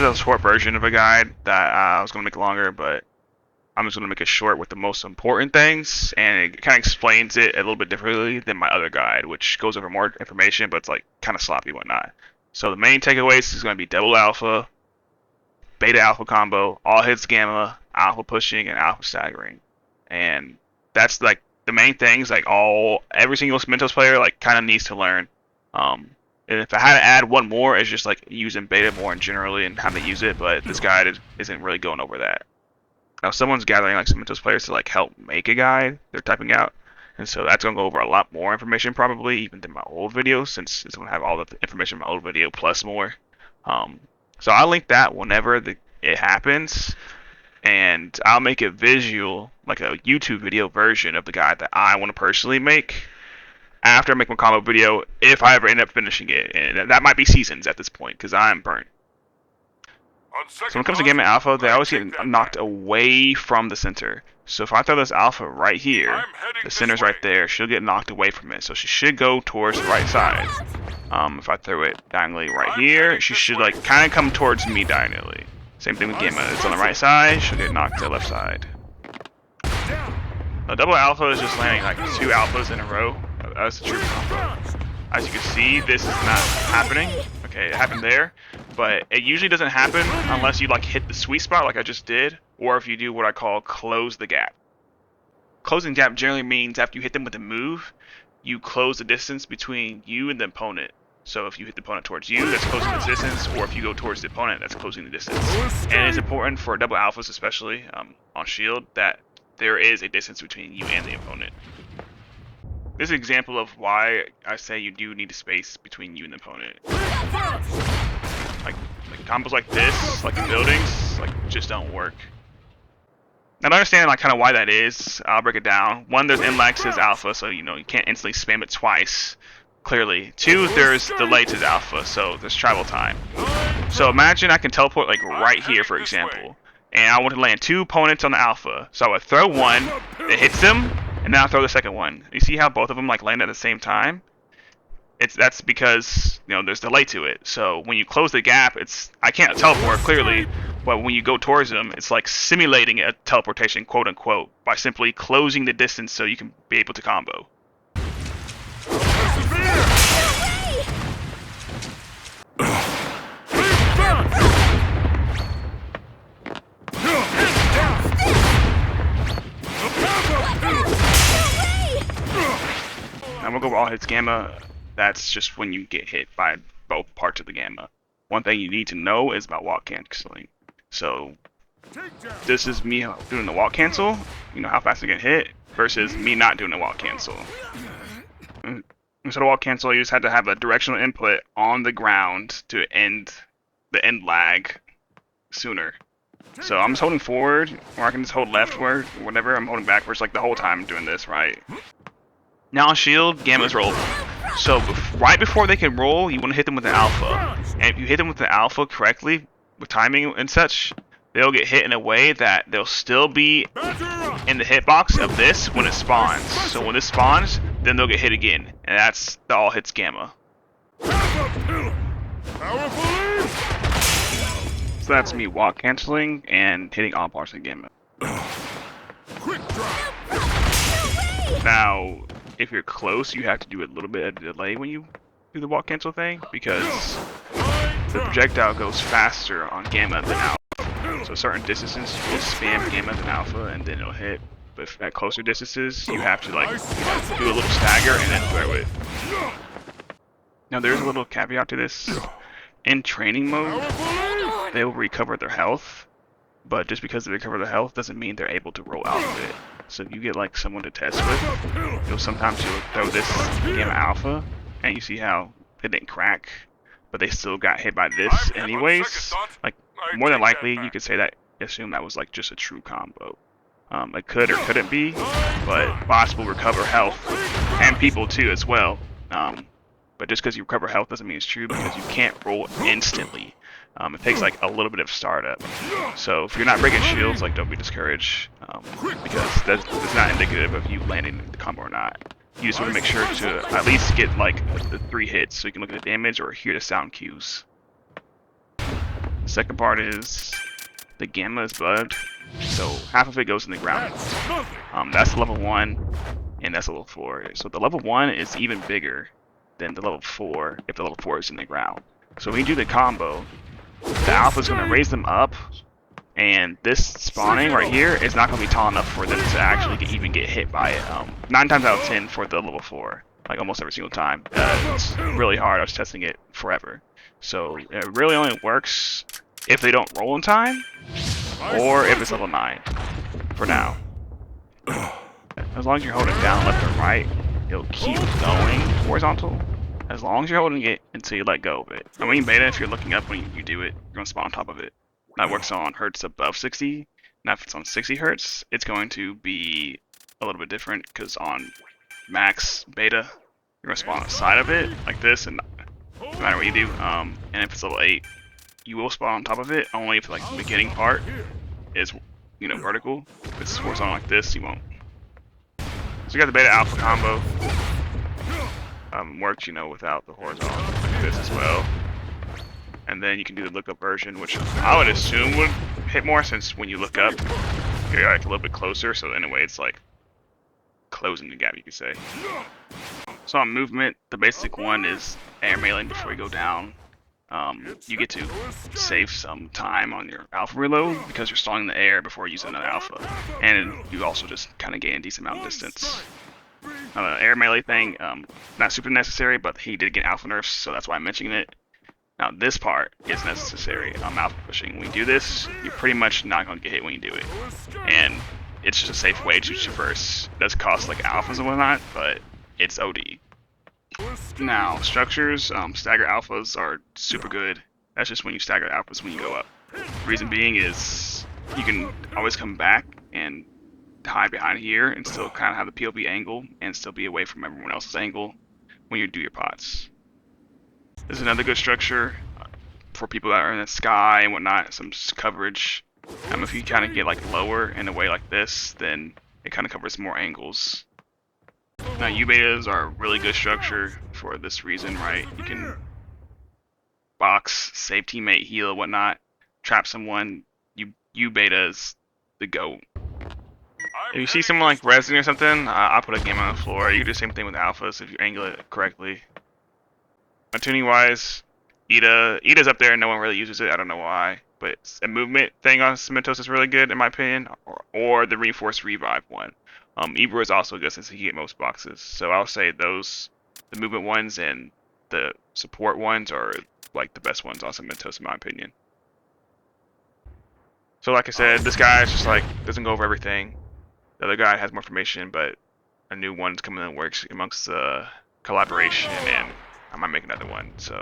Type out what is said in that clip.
a short version of a guide that I was gonna make longer, but I'm just gonna make it short with the most important things, and it kind of explains it a little bit differently than my other guide, which goes over more information, but it's like kind of sloppy and whatnot. So the main takeaways is gonna be double alpha, beta alpha combo, all hits gamma, alpha pushing, and alpha staggering, and that's like the main things. Like every single Cementoss player like kind of needs to learn. And if I had to add one more, it's just like using beta more in generally and how to use it. But this guide isn't really going over that. Now someone's gathering like Cementoss players to like help make a guide they're typing out, and so that's gonna go over a lot more information probably even than my old video, since it's gonna have all the information in my old video plus more. So I'll link that whenever it happens, and I'll make a visual, like a YouTube video version of the guide that I want to personally make after I make my combo video, if I ever end up finishing it. And that might be seasons at this point, because I'm burnt. So when it comes to gamma alpha, they always get knocked away from the center. So if I throw this alpha right here, the center's right there, she'll get knocked away from it. So she should go towards the right side. If I throw it diagonally right here, she should like kind of come towards me diagonally. Same thing with gamma. It's on the right side, she'll get knocked to the left side. A double alpha is just landing like 2 alphas in a row. That's the true combo. As you can see, this is not happening. Okay, it happened there, but it usually doesn't happen unless you like hit the sweet spot like I just did, or if you do what I call close the gap. Closing the gap generally means after you hit them with a move, you close the distance between you and the opponent. So if you hit the opponent towards you, that's closing the distance, or if you go towards the opponent, that's closing the distance. And it's important for double alphas, especially on shield, that there is a distance between you and the opponent. This is an example of why I say you do need a space between you and the opponent. Like combos like this, like in buildings, like just don't work. Now to understand like kind of why that is, I'll break it down. One, there's Inlax is alpha, so you know you can't instantly spam it twice. Clearly. 2, there's delay to the alpha, so there's travel time. So imagine I can teleport like right here, for example, and I want to land 2 opponents on the alpha. So I would throw one, it hits them, and then I'll throw the second one. You see how both of them like land at the same time? That's because there's delay to it. So when you close the gap, I can't teleport clearly, but when you go towards them, it's like simulating a teleportation, quote unquote, by simply closing the distance so you can be able to combo. I'm gonna go over all hits gamma. That's just when you get hit by both parts of the gamma. One thing you need to know is about walk canceling. So this is me doing the walk cancel, how fast I get hit, versus me not doing the walk cancel. Instead of walk cancel, you just had to have a directional input on the ground to end the end lag sooner. So I'm just holding forward, or I can just hold leftward, whatever. I'm holding backwards like the whole time I'm doing this, right? Now on shield, gammas roll. So right before they can roll, you want to hit them with an alpha. And if you hit them with the alpha correctly, with timing and such, they'll get hit in a way that they'll still be in the hitbox of this when it spawns. So when this spawns, then they'll get hit again. And that's the all hits gamma. So that's me walk canceling and hitting all parts of gamma. Now, if you're close, you have to do a little bit of delay when you do the walk cancel thing, because the projectile goes faster on gamma than alpha. So certain distances you will spam gamma than alpha and then it'll hit. But at closer distances, you have to like do a little stagger and then throw it. Now there's a little caveat to this. In training mode, they will recover their health, but just because they recover their health doesn't mean they're able to roll out of it. So if you get like someone to test with, sometimes you'll throw this gamma alpha, and you see how it didn't crack, but they still got hit by this anyways. Like more than likely, you could say that, assume that was like just a true combo. It could or couldn't be, but bots will recover health, and people too as well. But just because you recover health doesn't mean it's true, because you can't roll instantly. It takes like a little bit of startup. So if you're not breaking shields, like don't be discouraged, because that's not indicative of you landing the combo or not. You just want to make sure to at least get like the 3 hits so you can look at the damage or hear the sound cues. Second part is the gamma is bugged, so half of it goes in the ground. That's level 1, and that's level 4. So the level 1 is even bigger than the level 4 if the level 4 is in the ground. So when you do the combo, the alpha is going to raise them up, and this spawning right here is not going to be tall enough for them to actually even get hit by it. 9 times out of 10 for the level 4, like almost every single time. It's really hard. I was testing it forever. So it really only works if they don't roll in time, or if it's level 9, for now. As long as you're holding down left or right, it'll keep going horizontal. As long as you're holding it until you let go of it. I mean, beta, if you're looking up when you do it, you're going to spawn on top of it. That works on hertz above 60. Now if it's on 60 hertz, it's going to be a little bit different, because on max beta, you're going to spawn on the side of it, like this, and no matter what you do. And if it's level 8, you will spawn on top of it, only if like the beginning part is, you know, vertical. If it's horizontal like this, you won't. So you got the beta alpha combo. Works, you know, without the horizontal like this as well. And then you can do the lookup version, which I would assume would hit more, since when you look up, you're like a little bit closer. So in a way, it's like closing the gap, you could say. So on movement, the basic one is air mailing before you go down. You get to save some time on your alpha reload because you're stalling the air before using another alpha, and you also just kind of gain a decent amount of distance. Air melee thing, not super necessary, but he did get alpha nerfs, so that's why I'm mentioning it. Now this part is necessary. Alpha pushing. When you do this, you're pretty much not going to get hit when you do it, and it's just a safe way to traverse. It does cost like alphas and whatnot, but it's OD. Now, structures, stagger alphas are super good. That's just when you stagger alphas when you go up. Reason being is you can always come back and hide behind here and still kind of have the POV angle and still be away from everyone else's angle when you do your pots. This is another good structure for people that are in the sky and whatnot, some coverage. If you kind of get like lower in a way like this, then it kind of covers more angles. Now U-betas are a really good structure for this reason, right? You can box, save teammate, heal, whatnot, trap someone. U-beta is the GOAT. If you see someone like resing or something, I'll put a game on the floor. You can do the same thing with alphas if you angle it correctly. Tuning wise, Ida's up there and no one really uses it. I don't know why, but a movement thing on Cementoss is really good in my opinion, or the reinforced revive one. Ibra is also good since he can get most boxes. So I'll say those, the movement ones and the support ones are like the best ones on Cementoss in my opinion. So like I said, this guy is just like, doesn't go over everything. The other guy has more information, but a new one's coming in that works amongst collaboration, and I might make another one. So